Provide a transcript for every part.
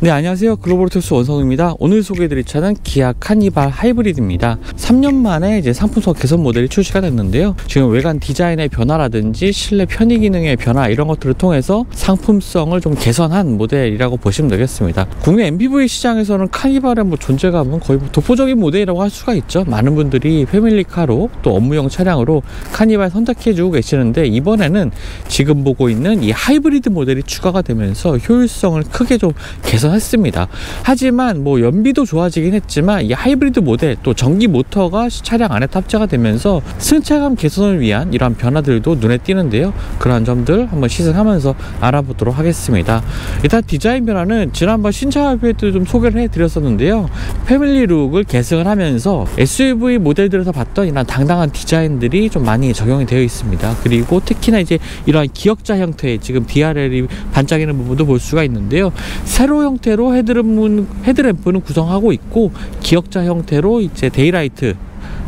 네, 안녕하세요. 글로벌토스 원성우입니다. 오늘 소개해드릴 차는 기아 카니발 하이브리드입니다. 3년 만에 이제 상품성 개선 모델이 출시가 됐는데요. 지금 외관 디자인의 변화라든지 실내 편의 기능의 변화 이런 것들을 통해서 상품성을 좀 개선한 모델이라고 보시면 되겠습니다. 국내 MPV 시장에서는 카니발의 존재감은 거의 독보적인 모델이라고 할 수가 있죠. 많은 분들이 패밀리카로 또 업무용 차량으로 카니발 선택해주고 계시는데, 이번에는 지금 보고 있는 이 하이브리드 모델이 추가가 되면서 효율성을 크게 좀 개선했습니다. 하지만 연비도 좋아지긴 했지만 이 하이브리드 모델 또 전기 모터가 차량 안에 탑재가 되면서 승차감 개선을 위한 이러한 변화들도 눈에 띄는데요. 그러한 점들 한번 시승하면서 알아보도록 하겠습니다. 일단 디자인 변화는 지난번 신차 발표 때도 좀 소개를 해드렸었는데요. 패밀리 룩을 계승을 하면서 SUV 모델들에서 봤던 이런 당당한 디자인들이 좀 많이 적용이 되어 있습니다. 그리고 특히나 이제 이러한 기역자 형태의 지금 DRL이 반짝이는 부분도 볼 수가 있는데요. 세로 형태로 헤드램프는 구성하고 있고, 기역자 형태로 이제 데이라이트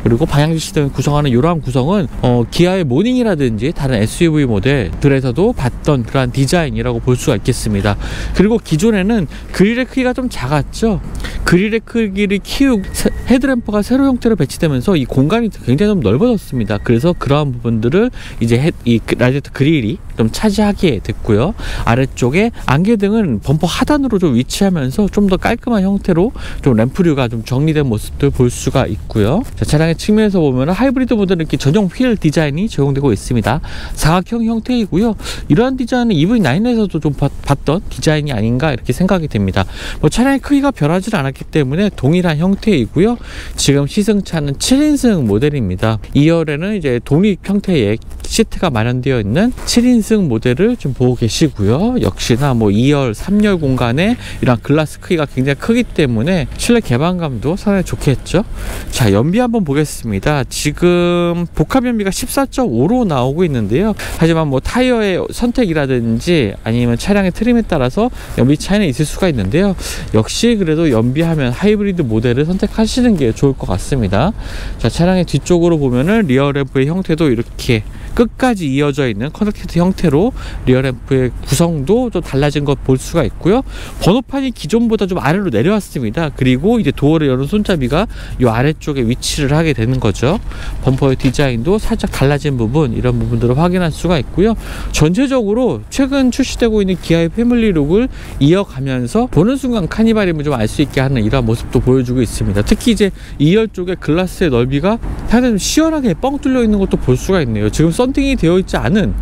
그리고 방향 시스템을 구성하는 이러한 구성은 기아의 모닝이라든지 다른 SUV 모델들에서도 봤던 그러한 디자인이라고 볼 수가 있겠습니다. 그리고 기존에는 그릴의 크기가 좀 작았죠. 그릴의 크기를 키우고 헤드램프가 세로 형태로 배치되면서 이 공간이 굉장히 좀 넓어졌습니다. 그래서 그러한 부분들을 이제 이 라디에이터 그릴이 좀 차지하게 됐고요. 아래쪽에 안개등은 범퍼 하단으로 좀 위치하면서 좀 더 깔끔한 형태로 좀 램프류가 좀 정리된 모습들 볼 수가 있고요. 자, 차량의 측면에서 보면 하이브리드 모델은 이렇게 전용 휠 디자인이 적용되고 있습니다. 사각형 형태이고요. 이러한 디자인은 EV9에서도 좀 봤던 디자인이 아닌가 이렇게 생각이 됩니다. 차량의 크기가 변하지 않았기 때문에 동일한 형태이고요. 지금 시승차는 7인승 모델입니다. 2열에는 이제 독립 형태의 시트가 마련되어 있는 7인승 모델을 좀 보고 계시고요. 역시나 2열, 3열 공간에 이런 글라스 크기가 굉장히 크기 때문에 실내 개방감도 상당히 좋겠죠. 자, 연비 한번 보겠습니다. 지금 복합 연비가 14.5로 나오고 있는데요. 하지만 타이어의 선택이라든지 아니면 차량의 트림에 따라서 연비 차이는 있을 수가 있는데요. 역시 그래도 연비하면 하이브리드 모델을 선택하시는 게 좋을 것 같습니다. 자, 차량의 뒤쪽으로 보면은 리어램프의 형태도 이렇게 끝까지 이어져 있는 커넥티드 형태로 리어램프의 구성도 좀 달라진 것 볼 수가 있고요. 번호판이 기존보다 좀 아래로 내려왔습니다. 그리고 이제 도어를 여는 손잡이가 이 아래쪽에 위치를 하게 되는 거죠. 범퍼의 디자인도 살짝 달라진 부분, 이런 부분들을 확인할 수가 있고요. 전체적으로 최근 출시되고 있는 기아의 패밀리룩을 이어가면서 보는 순간 카니발임을 좀 알 수 있게 하는 이런 모습도 보여주고 있습니다. 특히 이제 2열 쪽에 글라스의 넓이가 상당히 좀 시원하게 뻥 뚫려 있는 것도 볼 수가 있네요. 지금 썬팅이 되어 있지 않은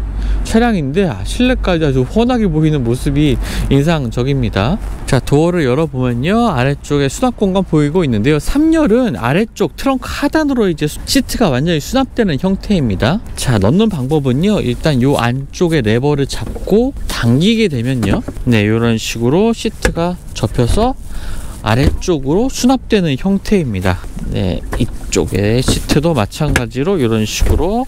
차량인데 실내까지 아주 훤하게 보이는 모습이 인상적입니다. 자, 도어를 열어보면요, 아래쪽에 수납 공간 보이고 있는데요. 3열은 아래쪽 트렁크 하단으로 이제 시트가 완전히 수납되는 형태입니다. 자, 넣는 방법은요, 일단 요 안쪽에 레버를 잡고 당기게 되면요, 네, 이런 식으로 시트가 접혀서 아래쪽으로 수납되는 형태입니다. 네, 이쪽에 시트도 마찬가지로 이런 식으로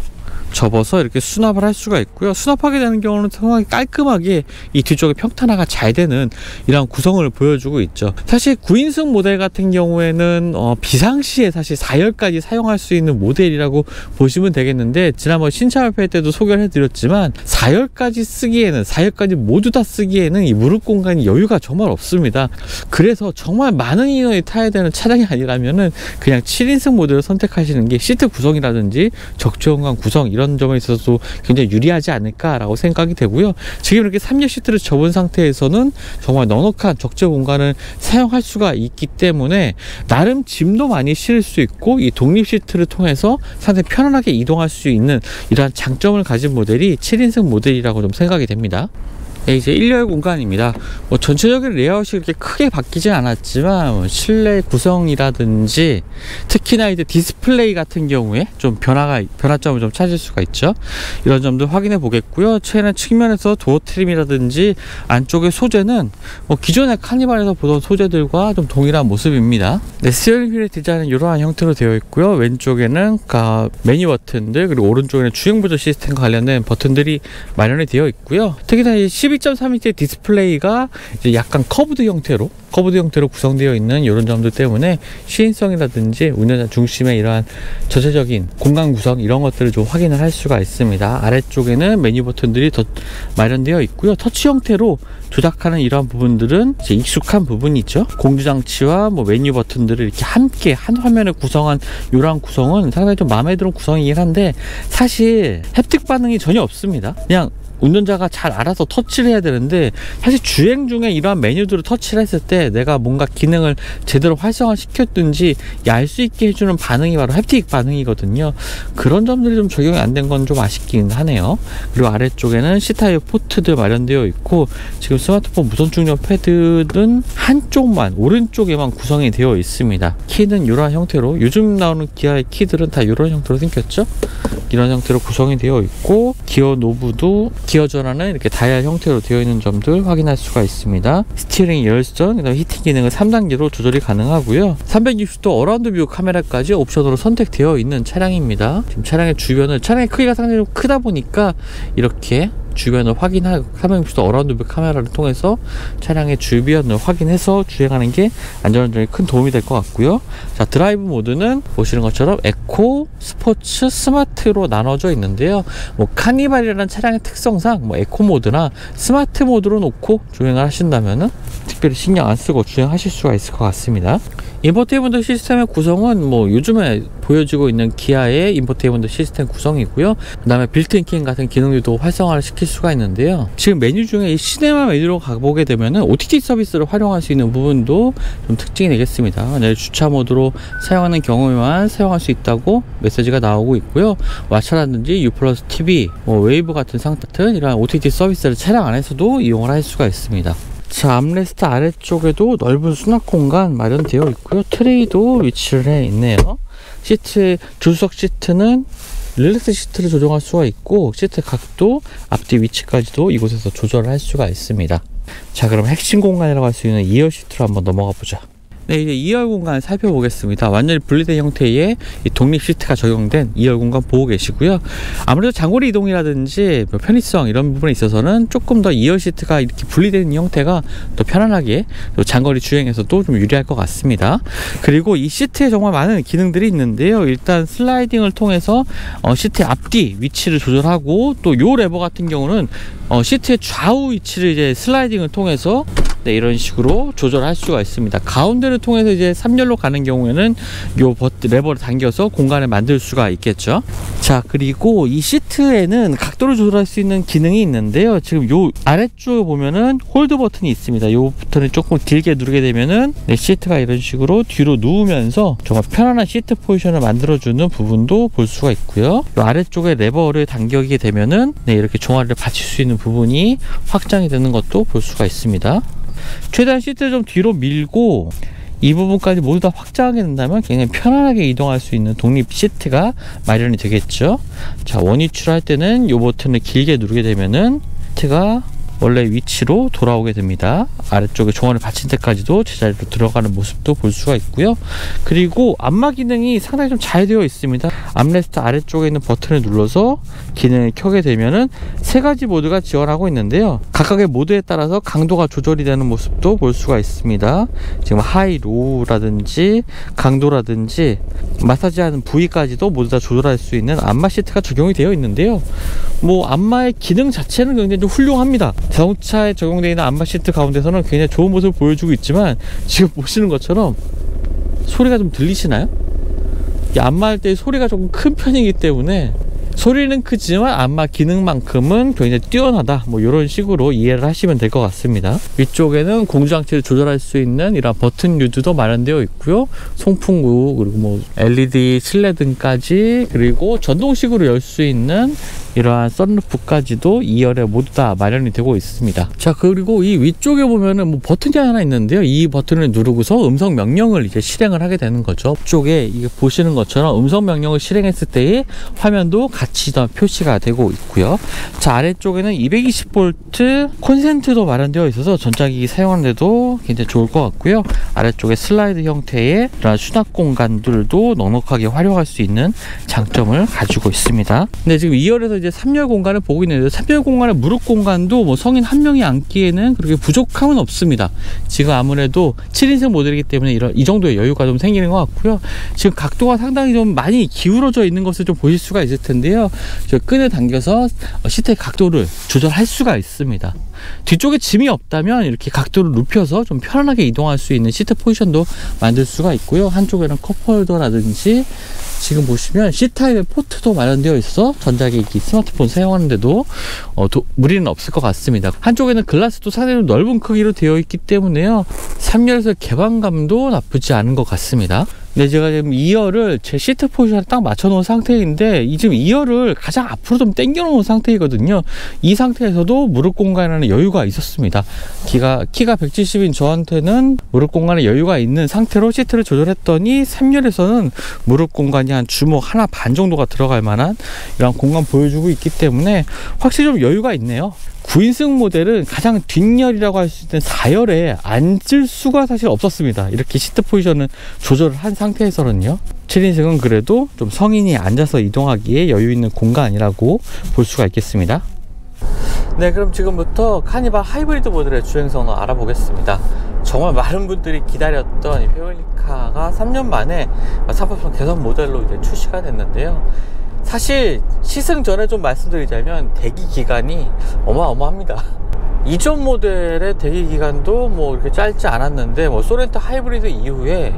접어서 이렇게 수납을 할 수가 있고요. 수납하게 되는 경우는 상당히 깔끔하게 이 뒤쪽에 평탄화가 잘 되는 이런 구성을 보여주고 있죠. 사실 9인승 모델 같은 경우에는 비상시에 사실 4열까지 사용할 수 있는 모델이라고 보시면 되겠는데, 지난번 신차 발표 때도 소개를 해드렸지만 4열까지 모두 다 쓰기에는 이 무릎 공간이 여유가 정말 없습니다. 그래서 정말 많은 인원이 타야 되는 차량이 아니라면은 그냥 7인승 모델을 선택하시는 게 시트 구성이라든지 적재 공간 구성 이런 점에 있어서도 굉장히 유리하지 않을까라고 생각이 되고요. 지금 이렇게 3열 시트를 접은 상태에서는 정말 넉넉한 적재 공간을 사용할 수가 있기 때문에 나름 짐도 많이 실을 수 있고, 이 독립 시트를 통해서 상당히 편안하게 이동할 수 있는 이러한 장점을 가진 모델이 7인승 모델이라고 좀 생각이 됩니다. 네, 이제 1열 공간입니다. 전체적인 레이아웃이 그렇게 크게 바뀌진 않았지만 실내 구성이라든지 특히나 이제 디스플레이 같은 경우에 좀 변화점을 좀 찾을 수가 있죠. 이런 점도 확인해 보겠고요. 최근 측면에서 도어 트림이라든지 안쪽의 소재는 기존의 카니발에서 보던 소재들과 좀 동일한 모습입니다. 네, 스티어링 휠의 디자인은 이러한 형태로 되어 있고요. 왼쪽에는 메뉴 버튼들, 그리고 오른쪽에는 주행 보조 시스템과 관련된 버튼들이 마련이 되어 있고요. 특히나 이 12 1.3인치 디스플레이가 이제 약간 커브드 형태로 구성되어 있는 이런 점들 때문에 시인성이라든지 운전자 중심의 이러한 전체적인 공간 구성 이런 것들을 좀 확인을 할 수가 있습니다. 아래쪽에는 메뉴 버튼들이 더 마련되어 있고요. 터치 형태로 조작하는 이러한 부분들은 이제 익숙한 부분이죠. 공조장치와 뭐 메뉴 버튼들을 이렇게 함께 한 화면에 구성한 이러한 구성은 상당히 좀 마음에 드는 구성이긴 한데, 사실 햅틱 반응이 전혀 없습니다. 그냥 운전자가 잘 알아서 터치를 해야 되는데, 사실 주행 중에 이러한 메뉴들을 터치를 했을 때 내가 뭔가 기능을 제대로 활성화시켰든지 알 수 있게 해주는 반응이 바로 햅틱 반응이거든요. 그런 점들이 좀 적용이 안 된 건 좀 아쉽긴 하네요. 그리고 아래쪽에는 C타입 포트들 마련되어 있고, 지금 스마트폰 무선 충전 패드는 한쪽만, 오른쪽에만 구성이 되어 있습니다. 키는 이러한 형태로, 요즘 나오는 기아의 키들은 다 이런 형태로 생겼죠. 이런 형태로 구성이 되어 있고, 기어 노브도 기어 전환은 이렇게 다이얼 형태로 되어 있는 점들 확인할 수가 있습니다. 스티어링 열선, 그다음 히팅 기능은 3단계로 조절이 가능하고요. 360도 어라운드 뷰 카메라까지 옵션으로 선택되어 있는 차량입니다. 지금 차량의 주변을, 차량의 크기가 상당히 좀 크다 보니까 이렇게 주변을 확인하고 360도 어라운드 뷰 카메라를 통해서 차량의 주변을 확인해서 주행하는 게 안전운전에 큰 도움이 될 것 같고요. 자, 드라이브 모드는 보시는 것처럼 에코, 스포츠, 스마트로 나눠져 있는데요. 뭐 카니발이라는 차량의 특성상 뭐 에코 모드나 스마트 모드로 놓고 주행을 하신다면은 특별히 신경 안 쓰고 주행하실 수가 있을 것 같습니다. 인포테인먼트 시스템의 구성은 뭐 요즘에 보여지고 있는 기아의 인포테인먼트 시스템 구성이고요. 그 다음에 빌트인 같은 기능들도 활성화를 시킬 수가 있는데요. 지금 메뉴 중에 이 시네마 메뉴로 가보게 되면은 OTT 서비스를 활용할 수 있는 부분도 좀 특징이 되겠습니다. 만약에 주차 모드로 사용하는 경우에만 사용할 수 있다고 메시지가 나오고 있고요. 왓챠라든지 U+ TV, 뭐 웨이브 같은 상태 이런 OTT 서비스를 차량 안에서도 이용을 할 수가 있습니다. 자, 암레스트 아래쪽에도 넓은 수납 공간 마련되어 있고요. 트레이도 위치를 해 있네요. 시트, 조수석 시트는 릴렉스 시트를 조정할 수가 있고, 시트 각도, 앞뒤 위치까지도 이곳에서 조절을 할 수가 있습니다. 자, 그럼 핵심 공간이라고 할 수 있는 2열 시트로 한번 넘어가 보자. 네, 이제 2열 공간을 살펴보겠습니다. 완전히 분리된 형태의 이 독립 시트가 적용된 2열 공간 보고 계시고요. 아무래도 장거리 이동이라든지 뭐 편의성 이런 부분에 있어서는 조금 더 2열 시트가 이렇게 분리된 형태가 더 편안하게, 또 장거리 주행에서도 좀 유리할 것 같습니다. 그리고 이 시트에 정말 많은 기능들이 있는데요. 일단 슬라이딩을 통해서 시트의 앞뒤 위치를 조절하고, 또 요 레버 같은 경우는 시트의 좌우 위치를 이제 슬라이딩을 통해서 네, 이런 식으로 조절할 수가 있습니다. 가운데를 통해서 이제 3열로 가는 경우에는 요 레버를 당겨서 공간을 만들 수가 있겠죠. 자, 그리고 이 시트에는 각도를 조절할 수 있는 기능이 있는데요. 지금 요 아래쪽에 보면은 홀드 버튼이 있습니다. 요 버튼을 조금 길게 누르게 되면은 네, 시트가 이런 식으로 뒤로 누우면서 정말 편안한 시트 포지션을 만들어주는 부분도 볼 수가 있고요. 요 아래쪽에 레버를 당기게 되면은 네, 이렇게 종아리를 받칠 수 있는 부분이 확장이 되는 것도 볼 수가 있습니다. 최대한 시트를 좀 뒤로 밀고 이 부분까지 모두 다 확장하게 된다면 굉장히 편안하게 이동할 수 있는 독립 시트가 마련이 되겠죠. 자, 원위치로 할 때는 이 버튼을 길게 누르게 되면은 시트가 원래 위치로 돌아오게 됩니다. 아래쪽에 종아리를 받친 데까지도 제자리로 들어가는 모습도 볼 수가 있고요. 그리고 안마 기능이 상당히 좀 잘 되어 있습니다. 암레스트 아래쪽에 있는 버튼을 눌러서 기능을 켜게 되면은 세 가지 모드가 지원하고 있는데요. 각각의 모드에 따라서 강도가 조절이 되는 모습도 볼 수가 있습니다. 지금 하이, 로우라든지 강도라든지 마사지하는 부위까지도 모두 다 조절할 수 있는 안마 시트가 적용이 되어 있는데요. 뭐 안마의 기능 자체는 굉장히 좀 훌륭합니다. 자동차에 적용되어 있는 안마 시트 가운데서는 굉장히 좋은 모습을 보여주고 있지만, 지금 보시는 것처럼 소리가 좀 들리시나요? 이 안마할 때 소리가 조금 큰 편이기 때문에, 소리는 크지만 안마 기능만큼은 굉장히 뛰어나다, 뭐 이런 식으로 이해를 하시면 될 것 같습니다. 위쪽에는 공조장치를 조절할 수 있는 이런 버튼 유두도 마련되어 있고요. 송풍구, 그리고 뭐 LED 실내 등까지, 그리고 전동식으로 열 수 있는 이러한 썬루프까지도 2열에 모두 다 마련이 되고 있습니다. 자, 그리고 이 위쪽에 보면은 뭐 버튼이 하나 있는데요. 이 버튼을 누르고서 음성 명령을 이제 실행을 하게 되는 거죠. 이쪽에 이게 보시는 것처럼 음성 명령을 실행했을 때의 화면도 같이 다 표시가 되고 있고요. 자, 아래쪽에는 220V 콘센트도 마련되어 있어서 전자기기 사용하는데도 굉장히 좋을 것 같고요. 아래쪽에 슬라이드 형태의 이런 수납 공간들도 넉넉하게 활용할 수 있는 장점을 가지고 있습니다. 근데 지금 2열에서 이제 3열 공간을 보고 있는데 3열 공간의 무릎 공간도 뭐 성인 한 명이 앉기에는 그렇게 부족함은 없습니다. 지금 아무래도 7인승 모델이기 때문에 이 정도의 여유가 좀 생기는 것 같고요. 지금 각도가 상당히 좀 많이 기울어져 있는 것을 좀 보실 수가 있을 텐데요. 저 끈을 당겨서 시트의 각도를 조절할 수가 있습니다. 뒤쪽에 짐이 없다면 이렇게 각도를 눕혀서 좀 편안하게 이동할 수 있는 시트 포지션도 만들 수가 있고요. 한쪽에는 컵홀더라든지 지금 보시면 C타입의 포트도 마련되어 있어서 전자기기 스마트폰 사용하는데도 무리는 없을 것 같습니다. 한쪽에는 글라스도 상당히 넓은 크기로 되어 있기 때문에요. 3열에서 개방감도 나쁘지 않은 것 같습니다. 네, 제가 지금 2열을 제 시트 포지션에 딱 맞춰 놓은 상태인데 지금 2열을 가장 앞으로 좀 당겨 놓은 상태이거든요. 이 상태에서도 무릎 공간에는 여유가 있었습니다. 키가 170인 저한테는 무릎 공간에 여유가 있는 상태로 시트를 조절했더니 3열에서는 무릎 공간이 한 주먹 하나 반 정도가 들어갈 만한 이런 공간 보여주고 있기 때문에 확실히 좀 여유가 있네요. 9인승 모델은 가장 뒷열이라고 할 수 있는 4열에 앉을 수가 사실 없었습니다. 이렇게 시트 포지션을 조절을 한 상태에서는요. 7인승은 그래도 좀 성인이 앉아서 이동하기에 여유 있는 공간이라고 볼 수가 있겠습니다. 네, 그럼 지금부터 카니발 하이브리드 모델의 주행성을 알아보겠습니다. 정말 많은 분들이 기다렸던 이 패밀리카가 3년 만에 상품성 개선 모델로 이제 출시가 됐는데요. 사실 시승 전에 좀 말씀드리자면 대기 기간이 어마어마합니다. 이전 모델의 대기 기간도 뭐 이렇게 짧지 않았는데 뭐 소렌토 하이브리드 이후에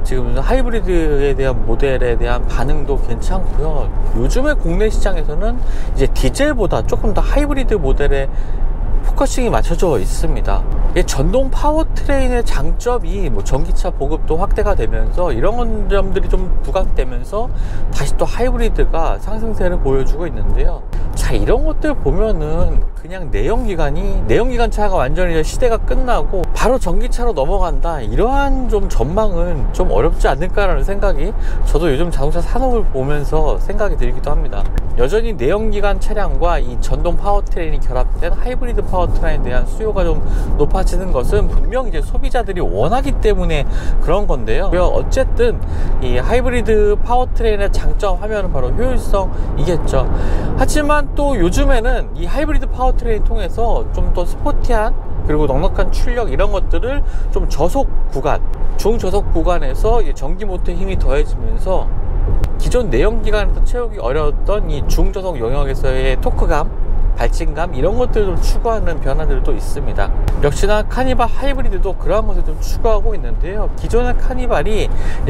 지금 하이브리드에 대한 모델에 대한 반응도 괜찮고요. 요즘에 국내 시장에서는 이제 디젤보다 조금 더 하이브리드 모델에 포커싱이 맞춰져 있습니다. 전동 파워트레인의 장점이 뭐 전기차 보급도 확대가 되면서 이런 점들이 좀 부각되면서 다시 또 하이브리드가 상승세를 보여주고 있는데요. 자, 이런 것들 보면은 그냥 내연기관 차가 완전히 시대가 끝나고 바로 전기차로 넘어간다, 이러한 좀 전망은 좀 어렵지 않을까라는 생각이 저도 요즘 자동차 산업을 보면서 생각이 들기도 합니다. 여전히 내연기관 차량과 이 전동 파워트레인이 결합된 하이브리드 파워트레인에 대한 수요가 좀 높아지는 것은 분명 이제 소비자들이 원하기 때문에 그런 건데요. 어쨌든 이 하이브리드 파워트레인의 장점 하면은 바로 효율성이겠죠. 하지만 또 요즘에는 이 하이브리드 파워트레인 통해서 좀 더 스포티한 그리고 넉넉한 출력 이런 것들을 좀 저속 구간, 중저속 구간에서 전기 모터의 힘이 더해지면서 기존 내연기관에서 채우기 어려웠던 이 중저속 영역에서의 토크감, 발진감 이런 것들을 좀 추구하는 변화들도 있습니다. 역시나 카니발 하이브리드도 그러한 것을 좀 추구하고 있는데요. 기존의 카니발이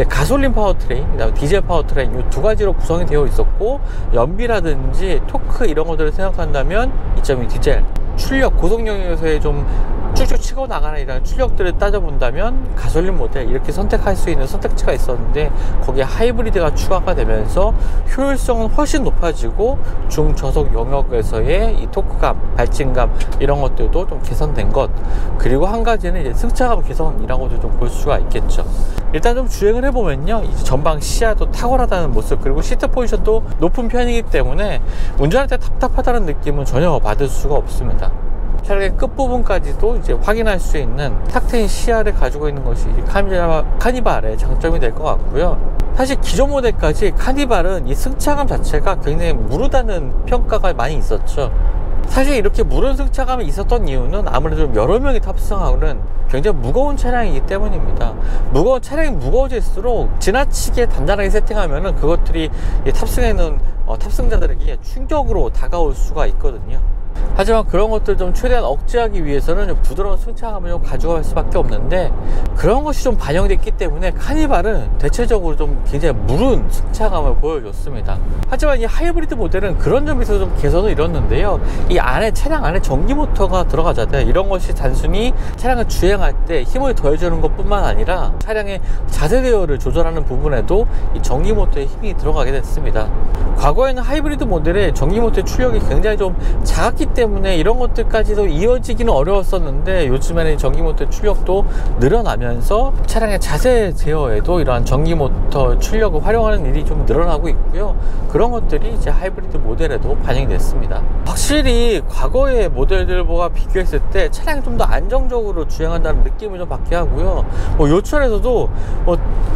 가솔린 파워트레인, 그다음에 디젤 파워트레인 이 두 가지로 구성이 되어 있었고, 연비라든지 토크 이런 것들을 생각한다면 2.2 디젤, 출력 고속 영역에서의 좀 쭉쭉 치고 나가는 이런 출력들을 따져본다면 가솔린 모델 이렇게 선택할 수 있는 선택지가 있었는데 거기에 하이브리드가 추가가 되면서 효율성은 훨씬 높아지고 중저속 영역에서의 이 토크감, 발진감 이런 것들도 좀 개선된 것, 그리고 한 가지는 이제 승차감 개선이라고도 좀 볼 수가 있겠죠. 일단 좀 주행을 해보면요, 이제 전방 시야도 탁월하다는 모습, 그리고 시트 포지션도 높은 편이기 때문에 운전할 때 답답하다는 느낌은 전혀 받을 수가 없습니다. 차량의 끝부분까지도 이제 확인할 수 있는 탁 트인 시야를 가지고 있는 것이 카니발의 장점이 될 것 같고요. 사실 기존 모델까지 카니발은 이 승차감 자체가 굉장히 무르다는 평가가 많이 있었죠. 사실 이렇게 무른 승차감이 있었던 이유는 아무래도 여러 명이 탑승하는 굉장히 무거운 차량이기 때문입니다. 무거운 차량이 무거워질수록 지나치게 단단하게 세팅하면은 그것들이 탑승해있는 탑승자들에게 충격으로 다가올 수가 있거든요. 하지만 그런 것들 좀 최대한 억제하기 위해서는 좀 부드러운 승차감을 좀 가져갈 수밖에 없는데, 그런 것이 좀 반영됐기 때문에 카니발은 대체적으로 좀 굉장히 무른 승차감을 보여줬습니다. 하지만 이 하이브리드 모델은 그런 점에서 좀 개선을 이뤘는데요. 이 안에 차량 안에 전기 모터가 들어가잖아요. 이런 것이 단순히 차량을 주행할 때 힘을 더해주는 것 뿐만 아니라 차량의 자세 대열을 조절하는 부분에도 이 전기 모터의 힘이 들어가게 됐습니다. 과거에는 하이브리드 모델의 전기 모터의 출력이 굉장히 좀 작았기 때문에 이런 것들까지도 이어지기는 어려웠었는데, 요즘에는 전기모터 출력도 늘어나면서 차량의 자세 제어에도 이러한 전기모터 출력을 활용하는 일이 좀 늘어나고 있고요. 그런 것들이 이제 하이브리드 모델에도 반영이 됐습니다. 확실히 과거의 모델들과 비교했을 때 차량이 좀 더 안정적으로 주행한다는 느낌을 좀 받게 하고요. 요철에서도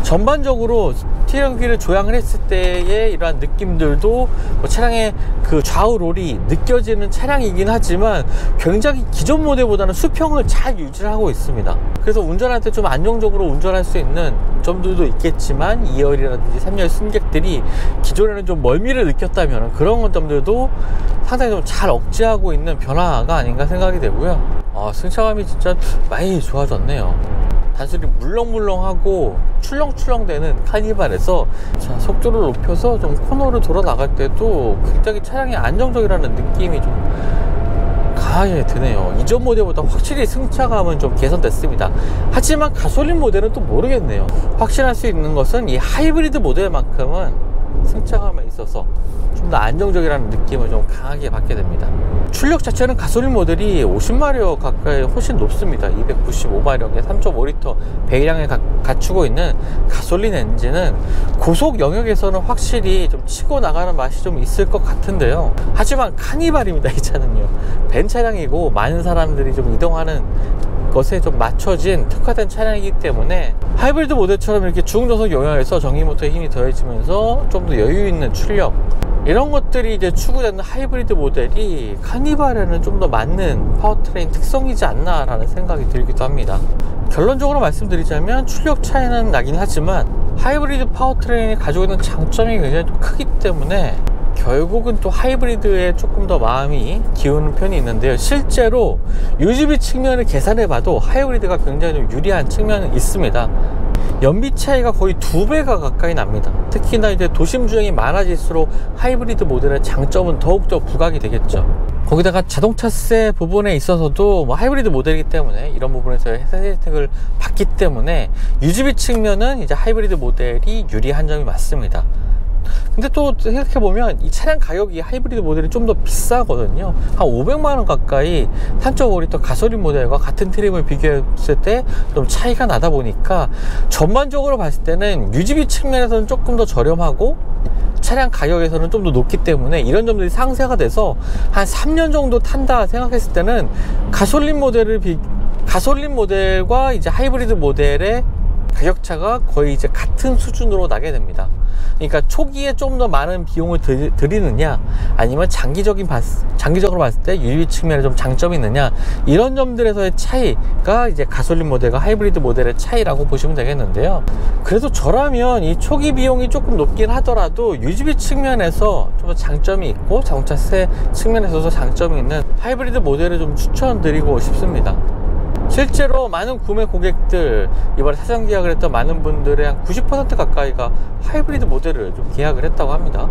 전반적으로 스티어링 조향을 했을 때의 이러한 느낌들도 뭐 차량의 그 좌우 롤이 느껴지는 차량이긴 하지만 굉장히 기존 모델보다는 수평을 잘 유지를 하고 있습니다. 그래서 운전할 때 좀 안정적으로 운전할 수 있는 점들도 있겠지만 2열이라든지 3열 승객들이 기존에는 좀 멀미를 느꼈다면 그런 점들도 상당히 좀 잘 억제하고 있는 변화가 아닌가 생각이 되고요. 승차감이 진짜 많이 좋아졌네요. 단순히 물렁물렁하고 출렁출렁대는 카니발에서 속도를 높여서 좀 코너를 돌아 나갈 때도 굉장히 차량이 안정적이라는 느낌이 좀 강하게 드네요. 이전 모델보다 확실히 승차감은 좀 개선됐습니다. 하지만 가솔린 모델은 또 모르겠네요. 확실할 수 있는 것은 이 하이브리드 모델만큼은 승차감에 있어서 좀 더 안정적이라는 느낌을 좀 강하게 받게 됩니다. 출력 자체는 가솔린 모델이 50마력 가까이 훨씬 높습니다. 295마력에 3.5L 배기량을 갖추고 있는 가솔린 엔진은 고속 영역에서는 확실히 좀 치고 나가는 맛이 좀 있을 것 같은데요. 하지만 카니발입니다. 이 차는요, 벤 차량이고 많은 사람들이 좀 이동하는 것에 좀 맞춰진 특화된 차량이기 때문에 하이브리드 모델처럼 이렇게 중저속 영역에서 전기모터의 힘이 더해지면서 좀 더 여유 있는 출력, 이런 것들이 이제 추구되는 하이브리드 모델이 카니발에는 좀 더 맞는 파워트레인 특성이지 않나 라는 생각이 들기도 합니다. 결론적으로 말씀드리자면 출력 차이는 나긴 하지만 하이브리드 파워트레인이 가지고 있는 장점이 굉장히 좀 크기 때문에 결국은 또 하이브리드에 조금 더 마음이 기우는 편이 있는데요. 실제로 유지비 측면을 계산해 봐도 하이브리드가 굉장히 좀 유리한 측면은 있습니다. 연비 차이가 거의 2배가 가까이 납니다. 특히나 이제 도심 주행이 많아질수록 하이브리드 모델의 장점은 더욱더 부각이 되겠죠. 거기다가 자동차세 부분에 있어서도 뭐 하이브리드 모델이기 때문에 이런 부분에서 혜택을 받기 때문에 유지비 측면은 이제 하이브리드 모델이 유리한 점이 맞습니다. 근데 또 생각해보면 이 차량 가격이 하이브리드 모델이 좀 더 비싸거든요. 한 500만원 가까이 3.5L 가솔린 모델과 같은 트림을 비교했을 때 좀 차이가 나다 보니까 전반적으로 봤을 때는 유지비 측면에서는 조금 더 저렴하고 차량 가격에서는 좀 더 높기 때문에 이런 점들이 상쇄가 돼서 한 3년 정도 탄다 생각했을 때는 가솔린 모델과 이제 하이브리드 모델의 가격차가 거의 이제 같은 수준으로 나게 됩니다. 그러니까 초기에 좀 더 많은 비용을 들이느냐, 아니면 장기적으로 봤을 때 유지 측면에 좀 장점이 있느냐, 이런 점들에서의 차이가 이제 가솔린 모델과 하이브리드 모델의 차이라고 보시면 되겠는데요. 그래도 저라면 이 초기 비용이 조금 높긴 하더라도 유지비 측면에서 좀 장점이 있고 자동차세 측면에서도 장점이 있는 하이브리드 모델을 좀 추천드리고 싶습니다. 실제로 많은 구매 고객들, 이번에 사전 계약을 했던 많은 분들의 한 90% 가까이가 하이브리드 모델을 좀 계약을 했다고 합니다.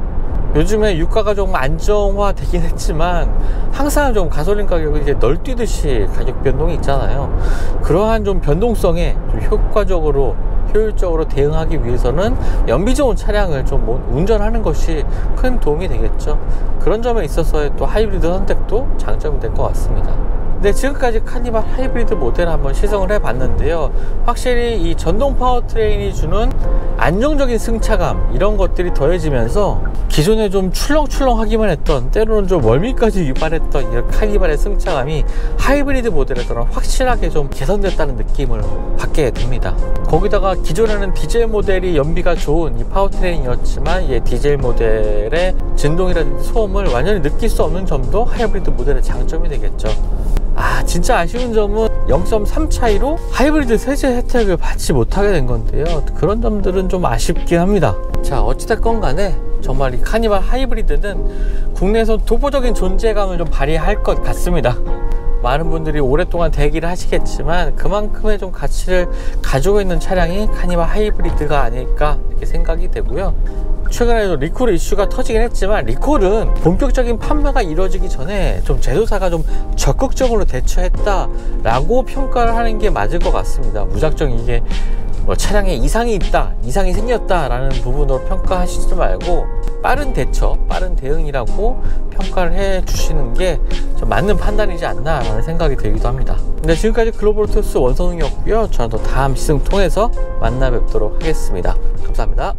요즘에 유가가 좀 안정화 되긴 했지만 항상 좀 가솔린 가격이 이제 널뛰듯이 가격 변동이 있잖아요. 그러한 좀 변동성에 좀 효율적으로 대응하기 위해서는 연비 좋은 차량을 좀 운전하는 것이 큰 도움이 되겠죠. 그런 점에 있어서의 또 하이브리드 선택도 장점이 될 것 같습니다. 네, 지금까지 카니발 하이브리드 모델 한번 시승을 해봤는데요. 확실히 이 전동 파워트레인이 주는 안정적인 승차감, 이런 것들이 더해지면서 기존에 좀 출렁출렁하기만 했던, 때로는 좀 멀미까지 유발했던 이 카니발의 승차감이 하이브리드 모델에서는 확실하게 좀 개선됐다는 느낌을 받게 됩니다. 거기다가 기존에는 디젤 모델이 연비가 좋은 이 파워트레인이었지만 이 디젤 모델의 진동이라든지 소음을 완전히 느낄 수 없는 점도 하이브리드 모델의 장점이 되겠죠. 진짜 아쉬운 점은 0.3 차이로 하이브리드 세제 혜택을 받지 못하게 된 건데요. 그런 점들은 좀 아쉽긴 합니다. 자, 어찌됐건 간에 정말 이 카니발 하이브리드는 국내에서 독보적인 존재감을 좀 발휘할 것 같습니다. 많은 분들이 오랫동안 대기를 하시겠지만 그만큼의 좀 가치를 가지고 있는 차량이 카니발 하이브리드가 아닐까 이렇게 생각이 되고요. 최근에도 리콜 이슈가 터지긴 했지만 리콜은 본격적인 판매가 이루어지기 전에 좀 제조사가 좀 적극적으로 대처했다 라고 평가를 하는 게 맞을 것 같습니다. 무작정 이게 뭐 차량에 이상이 있다, 이상이 생겼다 라는 부분으로 평가하시지 말고 빠른 대처, 빠른 대응이라고 평가를 해 주시는 게 좀 맞는 판단이지 않나 라는 생각이 들기도 합니다. 네, 지금까지 글로벌 투스 원선웅이었고요. 저는 또 다음 시승 통해서 만나 뵙도록 하겠습니다. 감사합니다.